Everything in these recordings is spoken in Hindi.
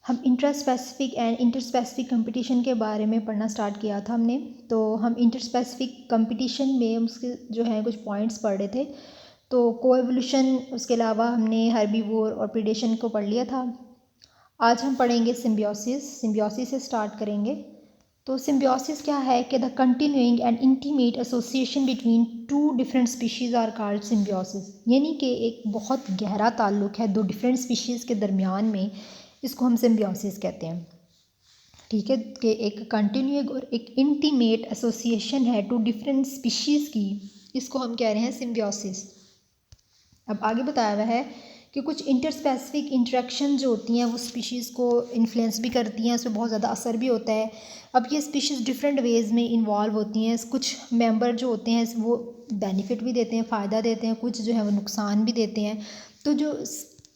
हम intra specific and inter specific competition के बारे में पढ़ना स्टार्ट किया था हमने। तो हम इंटर स्पेसिफिक कंपटीशन में उसके जो है कुछ पॉइंट्स पढ़ रहे थे। तो कोएवोल्यूशन, उसके अलावा हमने हर्बीवोर और प्रीडेशन को पढ़ लिया था। आज हम पढ़ेंगे सिम्बियोसिस से स्टार्ट करेंगे। तो सिम्बियोसिस क्या है कि the continuing and intimate association between two different species are called symbiosis, यानी कि एक बहुत गहरा ताल्लुक है दो डिफरेंट स्पीशीज़ के दरमियान में, इसको हम सिम्बियोसिस कहते हैं। ठीक है, कि एक कंटिन्यूइंग और एक इंटीमेट एसोसिएशन है टू डिफरेंट स्पीशीज़ की, इसको हम कह रहे हैं सिम्बियोसिस। अब आगे बताया हुआ है कि कुछ इंटरस्पेसिफिक इंटरेक्शन जो होती हैं वो स्पीशीज़ को इन्फ्लुएंस भी करती हैं, उसमें बहुत ज़्यादा असर भी होता है। अब ये स्पीशीज़ डिफरेंट वेज़ में इन्वॉल्व होती हैं। कुछ मेंबर जो होते हैं वो बेनिफिट भी देते हैं, फ़ायदा देते हैं, कुछ जो है वो नुकसान भी देते हैं। तो जो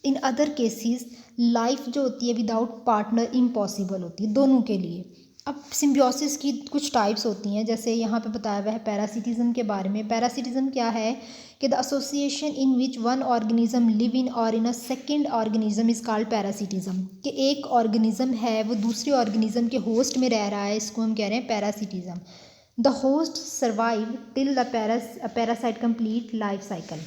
इन अदर केसेस लाइफ जो होती है विदाउट पार्टनर इम्पॉसिबल होती है दोनों के लिए। अब सिम्बियोसिस की कुछ टाइप्स होती हैं, जैसे यहाँ पे बताया हुआ है पैरासिटिज्म के बारे में। पैरासिटिज्म क्या है कि the association in which one organism live in और in a second organism is called parasitism, कि एक ऑर्गेनिज्म है वो दूसरे ऑर्गेनिज्म के होस्ट में रह रहा है, इसको हम कह रहे हैं parasitism. The host survive till the parasite complete life cycle.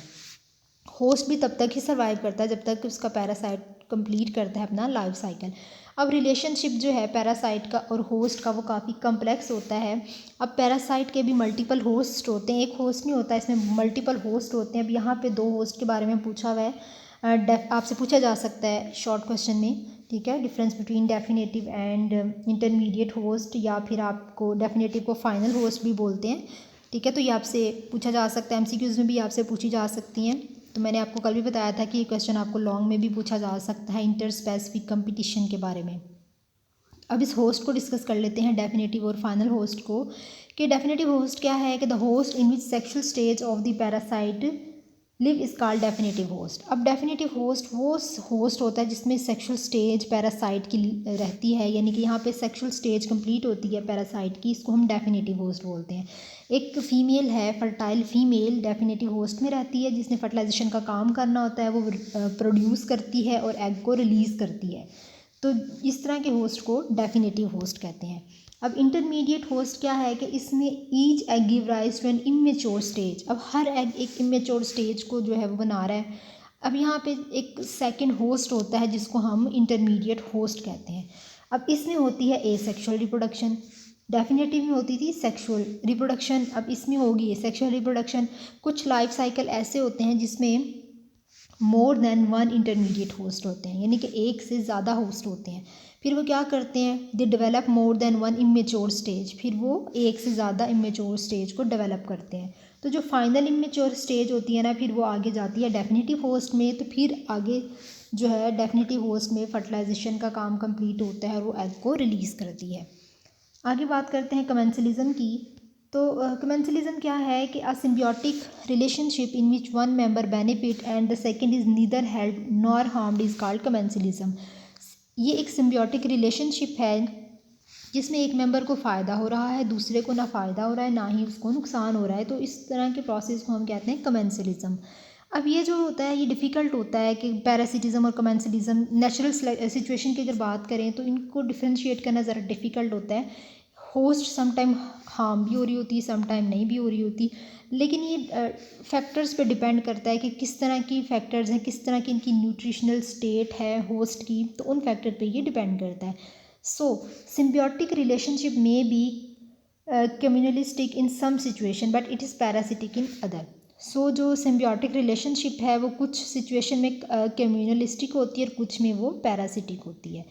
Host भी तब तक ही सर्वाइव करता है जब तक उसका पैरासाइट कंप्लीट करता है अपना लाइफ साइकिल। अब रिलेशनशिप जो है पैरासाइट का और होस्ट का वो काफ़ी कम्प्लेक्स होता है। अब पैरासाइट के भी मल्टीपल होस्ट होते हैं, एक होस्ट नहीं होता, इसमें मल्टीपल होस्ट होते हैं। अब यहाँ पे दो होस्ट के बारे में पूछा हुआ है, आपसे पूछा जा सकता है शॉर्ट क्वेश्चन में। ठीक है, difference between definitive and intermediate host, या फिर आपको डेफिनेटिव को फाइनल होस्ट भी बोलते हैं। ठीक है, तो ये आपसे पूछा जा सकता है, एमसीक्यूज़ में भी आपसे पूछी जा सकती हैं। तो मैंने आपको कल भी बताया था कि ये क्वेश्चन आपको लॉन्ग में भी पूछा जा सकता है इंटर स्पेसिफिक कंपटीशन के बारे में। अब इस होस्ट को डिस्कस कर लेते हैं, डेफिनेटिव और फाइनल होस्ट को। कि डेफिनेटिव होस्ट क्या है कि the host in which sexual stage of the parasite live is called definitive host. अब डेफिनेटिव होस्ट वो होस्ट होता है जिसमें सेक्शुअल स्टेज पैरासाइट की रहती है, यानी कि यहाँ पे सेक्शुअल स्टेज कंप्लीट होती है पैरासाइट की, इसको हम डेफिनेटिव होस्ट बोलते हैं। एक फीमेल है, फर्टाइल फीमेल डेफिनेटिव होस्ट में रहती है, जिसने फर्टिलाइजेशन का काम करना होता है, वो प्रोड्यूस करती है और एग को रिलीज़ करती है। तो इस तरह के होस्ट को डेफिनेटिव होस्ट कहते हैं। अब इंटरमीडिएट होस्ट क्या है कि इसमें each egg give rise to an immature stage. अब हर एग एक इमेच्योर स्टेज को जो है वो बना रहा है। अब यहाँ पे एक सेकंड होस्ट होता है जिसको हम इंटरमीडिएट होस्ट कहते हैं। अब इसमें होती है एसेक्सुअल रिप्रोडक्शन, डेफिनेटिव में होती थी सेक्सुअल रिप्रोडक्शन, अब इसमें होगी सेक्सुअल रिप्रोडक्शन। कुछ लाइफ साइकिल ऐसे होते हैं जिसमें more than one intermediate host होते हैं, यानी कि एक से ज़्यादा होस्ट होते हैं। फिर वो क्या करते हैं, they develop more than one immature stage, फिर वो एक से ज़्यादा इमेच्योर स्टेज को डेवलप करते हैं। तो जो फाइनल इमेच्योर स्टेज होती है ना, फिर वो आगे जाती है डेफिनेटिव होस्ट में। तो फिर आगे जो है डेफिनेटिव होस्ट में फर्टिलाइजेशन का काम कंप्लीट होता है और वो एग को रिलीज़ करती है। आगे बात करते हैं कमेंसलिज्म की। तो कमेंसलिज्म क्या है कि a symbiotic relationship in which one member benefit and the second is neither help nor harmed is called commensalism. ये एक सिम्बियोटिक रिलेशनशिप है जिसमें एक मेंबर को फ़ायदा हो रहा है, दूसरे को ना फ़ायदा हो रहा है ना ही उसको नुकसान हो रहा है। तो इस तरह के प्रोसेस को हम कहते हैं कमेंसलिज्म। अब ये जो होता है ये डिफ़िकल्ट होता है कि पैरासिटिज्म और कमेंसलिज्म नेचुरल सिचुएशन की अगर बात करें तो इनको डिफ्रेंशिएट करना ज़रा डिफ़िकल्ट होता है। होस्ट समटाइम हार्म भी हो रही होती है, समटाइम नहीं भी हो रही होती, लेकिन ये फैक्टर्स पे डिपेंड करता है कि किस तरह की फैक्टर्स हैं, किस तरह की इनकी न्यूट्रिशनल स्टेट है होस्ट की, तो उन फैक्टर पे ये डिपेंड करता है। So symbiotic relationship may be communalistic in some situation but it is parasitic in other. So जो सिम्बियोटिक रिलेशनशिप है वो कुछ सिचुएशन में कम्युनलिस्टिक होती है और कुछ में वो पैरासिटिक होती है।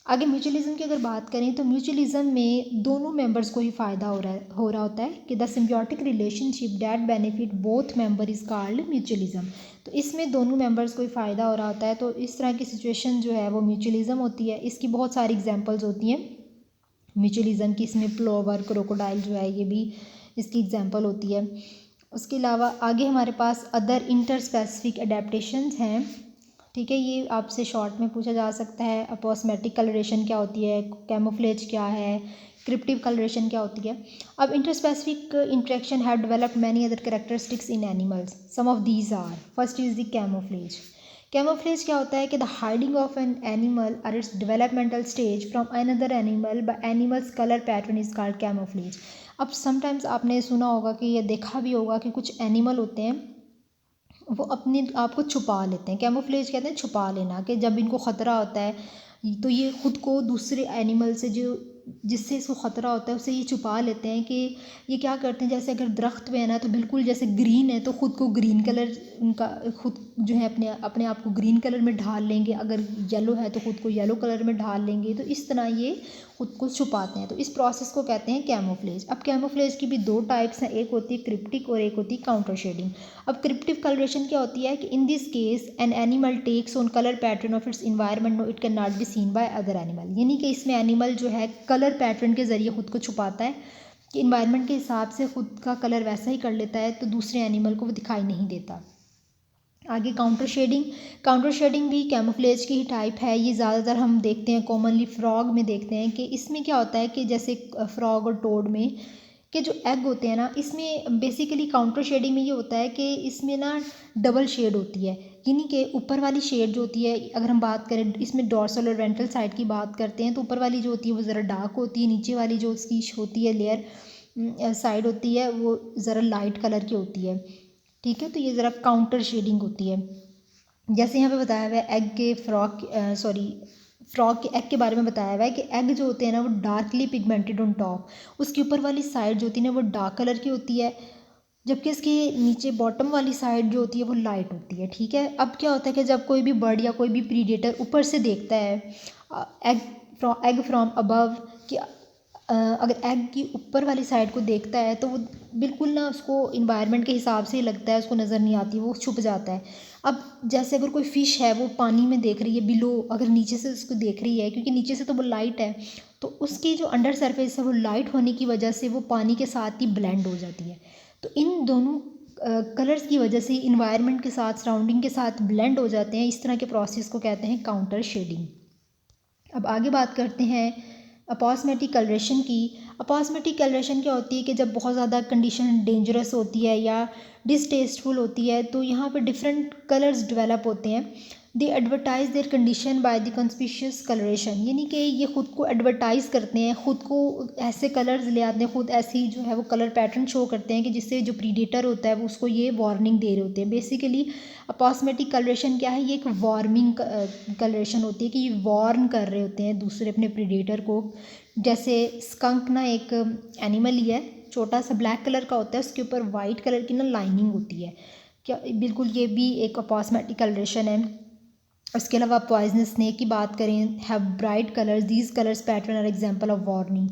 आगे म्यूचुअलिज्म की अगर बात करें तो म्यूचुअलिज्म में दोनों मेंबर्स को ही फ़ायदा हो रहा होता है कि the symbiotic relationship that benefit both member is called mutualism. तो इसमें दोनों मेंबर्स को ही फ़ायदा हो रहा होता है, तो इस तरह की सिचुएशन जो है वो म्यूचुअलिज्म होती है। इसकी बहुत सारी एग्जांपल्स होती हैं म्यूचुअलिज्म की, इसमें प्लोवर क्रोकोडाइल जो है ये भी इसकी एग्जांपल होती है। उसके अलावा आगे हमारे पास अदर इंटर स्पेसिफिक अडेप्टेशंस हैं। ठीक है, ये आपसे शॉर्ट में पूछा जा सकता है। अपोस्मेटिक कलरेशन क्या होती है, कैमोफ्लेज क्या है, क्रिप्टिव कलरेशन क्या होती है। अब interspecific interaction have developed many other characteristics in animals, some of these are, first is the camouflage. Camouflage क्या होता है कि the hiding of an animal और its developmental stage from another animal by animals colour pattern is called camouflage. अब समटाइम्स आपने सुना होगा कि या देखा भी होगा कि कुछ एनिमल होते हैं वो अपने आप को छुपा लेते हैं। कैमोफ्लेज कहते हैं छुपा लेना, कि जब इनको ख़तरा होता है तो ये ख़ुद को दूसरे एनिमल से जो जिससे इसको ख़तरा होता है उससे ये छुपा लेते हैं। कि ये क्या करते हैं, जैसे अगर दरख्त पे है ना तो बिल्कुल जैसे ग्रीन है तो ख़ुद को ग्रीन कलर उनका खुद जो है अपने आप को ग्रीन कलर में ढाल लेंगे, अगर येलो है तो ख़ुद को येलो कलर में ढाल लेंगे। तो इस तरह ये ख़ुद को छुपाते हैं, तो इस प्रोसेस को कहते हैं कैमोफ्लेज। अब कैमोफ्लेज की भी दो टाइप्स हैं, एक होती है क्रिप्टिक और एक होती है काउंटर शेडिंग। अब क्रिप्टिक कलरेशन क्या होती है कि in this case an animal takes on colour pattern of its environment no it can not be seen by other animal, यानी कि इसमें एनिमल जो है कलर पैटर्न के ज़रिए ख़ुद को छुपाता है कि इन्वायरमेंट के हिसाब से ख़ुद का कलर वैसा ही कर लेता है तो दूसरे एनिमल को वो दिखाई नहीं देता। आगे काउंटर शेडिंग भी कैमोफ्लेज की ही टाइप है। ये ज़्यादातर हम देखते हैं कॉमनली फ्रॉग में देखते हैं कि इसमें क्या होता है कि जैसे फ्रॉग और टोड में के जो एग होते हैं ना, इसमें बेसिकली काउंटर शेडिंग में ये होता है कि इसमें ना डबल शेड होती है, यानी कि ऊपर वाली शेड जो होती है, अगर हम बात करें इसमें डॉर्सल और वेंट्रल साइड की बात करते हैं तो ऊपर वाली जो होती है वो ज़रा डार्क होती है, नीचे वाली जो उसकी होती है लेयर साइड होती है वो ज़रा लाइट कलर की होती है। ठीक है, तो ये ज़रा काउंटर शेडिंग होती है। जैसे यहाँ पे बताया हुआ है एग के फ्रॉग के एग के बारे में बताया हुआ है कि एग जो होते हैं ना वो डार्कली पिगमेंटेड ऑन टॉप, उसकी ऊपर वाली साइड जो होती है ना वो डार्क कलर की होती है, जबकि इसके नीचे बॉटम वाली साइड जो होती है वो लाइट होती है। ठीक है, अब क्या होता है कि जब कोई भी बर्ड या कोई भी प्रीडेटर ऊपर से देखता है एग फ्रॉम अबव, कि अगर एग की ऊपर वाली साइड को देखता है तो वो बिल्कुल ना उसको इन्वायरमेंट के हिसाब से ही लगता है, उसको नज़र नहीं आती, वो छुप जाता है। अब जैसे अगर कोई फ़िश है वो पानी में देख रही है बिलो, अगर नीचे से उसको देख रही है क्योंकि नीचे से तो वो लाइट है, तो उसकी जो अंडर सरफेस है वो लाइट होने की वजह से वो पानी के साथ ही ब्लेंड हो जाती है। तो इन दोनों कलर्स की वजह से इन्वायरमेंट के साथ सराउंडिंग के साथ ब्लेंड हो जाते हैं। इस तरह के प्रोसेस को कहते हैं काउंटर शेडिंग। अब आगे बात करते हैं अपॉस्मेटिक कलरेशन की। अपॉस्मेटिक कलरेशन क्या होती है कि जब बहुत ज़्यादा कंडीशन डेंजरस होती है या डिसटेस्टफुल होती है तो यहाँ पे डिफरेंट कलर्स डेवलप होते हैं। They advertise their condition by the conspicuous colouration, यानी कि ये ख़ुद को एडवर्टाइज़ करते हैं, ख़ुद को ऐसे कलर्स ले आते हैं, ख़ुद ऐसी जो है वो कलर पैटर्न शो करते हैं कि जिससे जो प्रीडेटर होता है वो उसको ये वार्निंग दे रहे होते हैं। बेसिकली अपॉस्मेटिक कलरेशन क्या है, ये एक वार्मिंग कलरेशन होती है कि ये वार्न कर रहे होते हैं दूसरे अपने प्रीडेटर को। जैसे स्कंक ना एक एनिमल ही है, छोटा सा ब्लैक कलर का होता है, उसके ऊपर वाइट कलर की ना लाइनिंग होती है, क्या बिल्कुल ये भी एक अपॉस्मेटिक कलरेशन है। उसके अलावा पॉइजनस स्नेक की बात करें, have bright colours, these colours pattern are example of warning.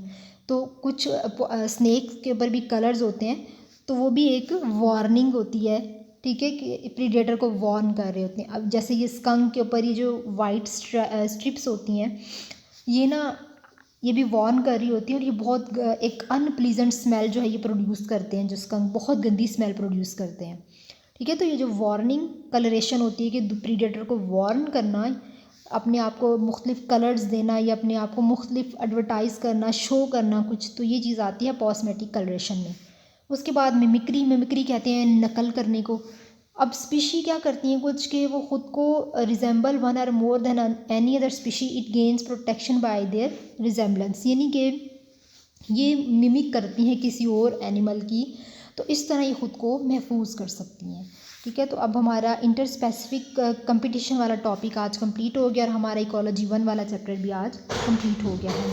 तो कुछ स्नेक के ऊपर भी कलर्स होते हैं तो वो भी एक वार्निंग होती है। ठीक है, कि प्रीडेटर को वार्न कर रहे होते हैं। अब जैसे ये स्कंक के ऊपर ये जो वाइट स्ट्रिप्स होती हैं ये ना ये भी वार्न कर रही होती है, और ये बहुत एक अनप्लीजेंट स्मेल जो है ये प्रोड्यूस करते हैं, जो स्कंक बहुत गंदी स्मेल प्रोड्यूस करते हैं। ठीक है, तो ये जो वार्निंग कलरेशन होती है कि प्रीडेटर को वार्न करना, अपने आप को मुख्तलिफ कलर्स देना या अपने आप को मुख्तलिफ एडवर्टाइज़ करना, शो करना कुछ, तो ये चीज़ आती है अपॉस्मेटिक कलरेशन में। उसके बाद मिमिक्री कहते हैं नकल करने को। अब स्पीशी क्या करती हैं कुछ कि वो ख़ुद को रिजेंबल वन और more than any other species, it gains protection bye there resemblance, यानी कि ये मिमिक करती हैं किसी और एनिमल की, तो इस तरह ये ख़ुद को महफूज कर सकती हैं। ठीक है, तो अब हमारा इंटर स्पेसिफिक कंपटीशन वाला टॉपिक आज कंप्लीट हो गया और हमारा इकोलॉजी 1 वाला चैप्टर भी आज कंप्लीट हो गया है।